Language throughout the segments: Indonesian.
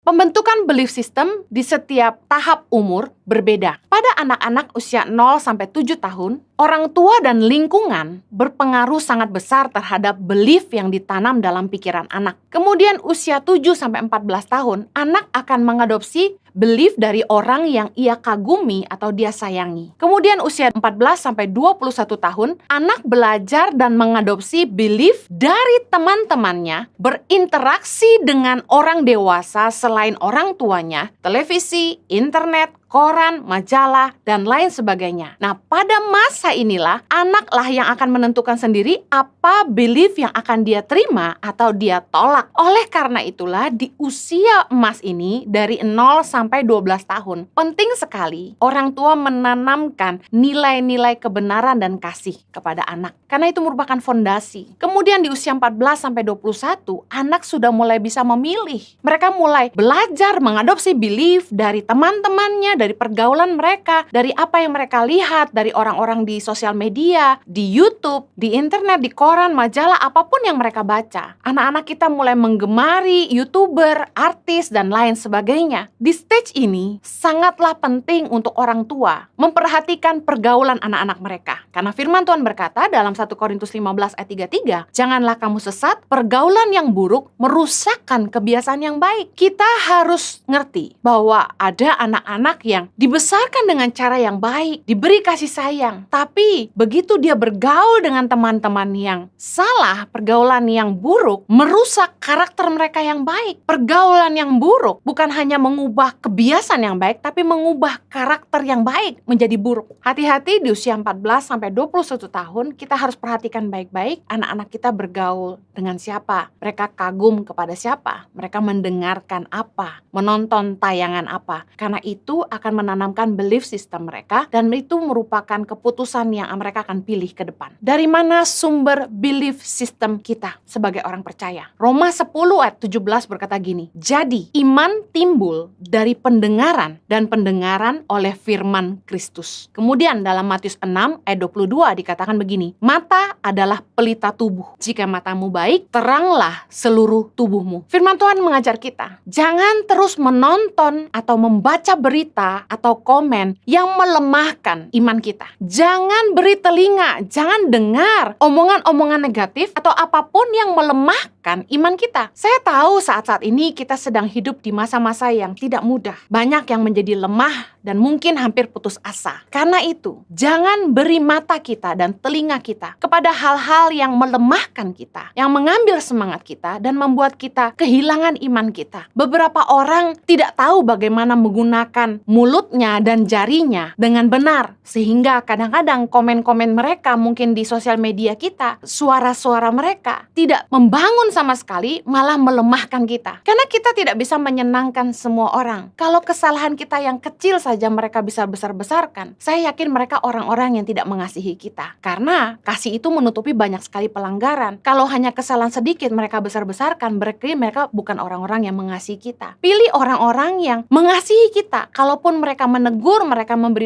Pembentukan belief system di setiap tahap umur berbeda. Pada anak-anak usia 0 sampai 7 tahun, orang tua dan lingkungan berpengaruh sangat besar terhadap belief yang ditanam dalam pikiran anak. Kemudian usia 7 sampai 14 tahun, anak akan mengadopsi belief dari orang yang ia kagumi atau dia sayangi. Kemudian usia 14 sampai 21 tahun, anak belajar dan mengadopsi belief dari teman-temannya, berinteraksi dengan orang dewasa selain orang tuanya, televisi, internet, koran, majalah, dan lain sebagainya. Nah, pada masa inilah anaklah yang akan menentukan sendiri apa belief yang akan dia terima atau dia tolak. Oleh karena itulah di usia emas ini dari 0 sampai 12 tahun, penting sekali orang tua menanamkan nilai-nilai kebenaran dan kasih kepada anak. Karena itu merupakan fondasi. Kemudian di usia 14 sampai 21, anak sudah mulai bisa memilih. Mereka mulai belajar mengadopsi belief dari teman-temannya, dari pergaulan mereka, dari apa yang mereka lihat, dari orang-orang di sosial media, di YouTube, di internet, di koran, majalah, apapun yang mereka baca. Anak-anak kita mulai menggemari YouTuber, artis, dan lain sebagainya. Di stage ini, sangatlah penting untuk orang tua memperhatikan pergaulan anak-anak mereka. Karena firman Tuhan berkata dalam 1 Korintus 15 ayat 33, janganlah kamu sesat, pergaulan yang buruk merusakkan kebiasaan yang baik. Kita harus ngerti bahwa ada anak-anak yang dibesarkan dengan cara yang baik, diberi kasih sayang. Tapi begitu dia bergaul dengan teman-teman yang salah, pergaulan yang buruk, merusak karakter mereka yang baik. Pergaulan yang buruk bukan hanya mengubah kebiasaan yang baik, tapi mengubah karakter yang baik menjadi buruk. Hati-hati di usia 14 sampai 21 tahun, kita harus perhatikan baik-baik anak-anak kita bergaul dengan siapa, mereka kagum kepada siapa, mereka mendengarkan apa, menonton tayangan apa. Karena itu akan menanamkan belief system mereka, dan itu merupakan keputusan yang mereka akan pilih ke depan. Dari mana sumber belief system kita sebagai orang percaya? Roma 10 ayat 17 berkata gini, jadi iman timbul dari pendengaran, dan pendengaran oleh firman Kristus. Kemudian dalam Matius 6 ayat 22 dikatakan begini, mata adalah pelita tubuh. Jika matamu baik, teranglah seluruh tubuhmu. Firman Tuhan mengajar kita, jangan terus menonton atau membaca berita atau komen yang melemahkan iman kita. Jangan beri telinga, jangan dengar omongan-omongan negatif atau apapun yang melemahkan iman kita. Saya tahu saat-saat ini kita sedang hidup di masa-masa yang tidak mudah. Banyak yang menjadi lemah dan mungkin hampir putus asa. Karena itu, jangan beri mata kita dan telinga kita kepada hal-hal yang melemahkan kita, yang mengambil semangat kita dan membuat kita kehilangan iman kita. Beberapa orang tidak tahu bagaimana menggunakan mulutnya dan jarinya dengan benar, sehingga kadang-kadang komen-komen mereka mungkin di sosial media kita, suara-suara mereka tidak membangun sama sekali, malah melemahkan kita. Karena kita tidak bisa menyenangkan semua orang. Kalau kesalahan kita yang kecil saja mereka bisa besar-besarkan, saya yakin mereka orang-orang yang tidak mengasihi kita. Karena kasih itu menutupi banyak sekali pelanggaran. Kalau hanya kesalahan sedikit mereka besar-besarkan, berarti mereka bukan orang-orang yang mengasihi kita. Pilih orang-orang yang mengasihi kita. Kalaupun mereka menegur, mereka memberi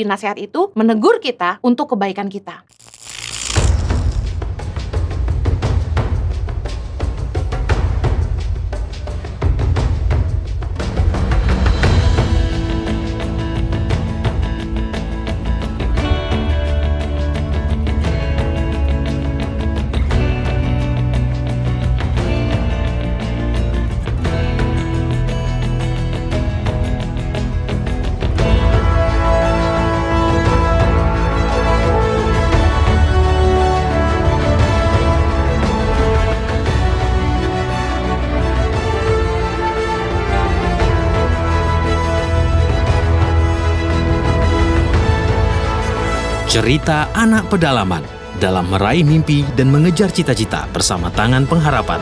nasihat itu menegur kita untuk kebaikan kita. Cerita anak pedalaman dalam meraih mimpi dan mengejar cita-cita bersama Tangan Pengharapan.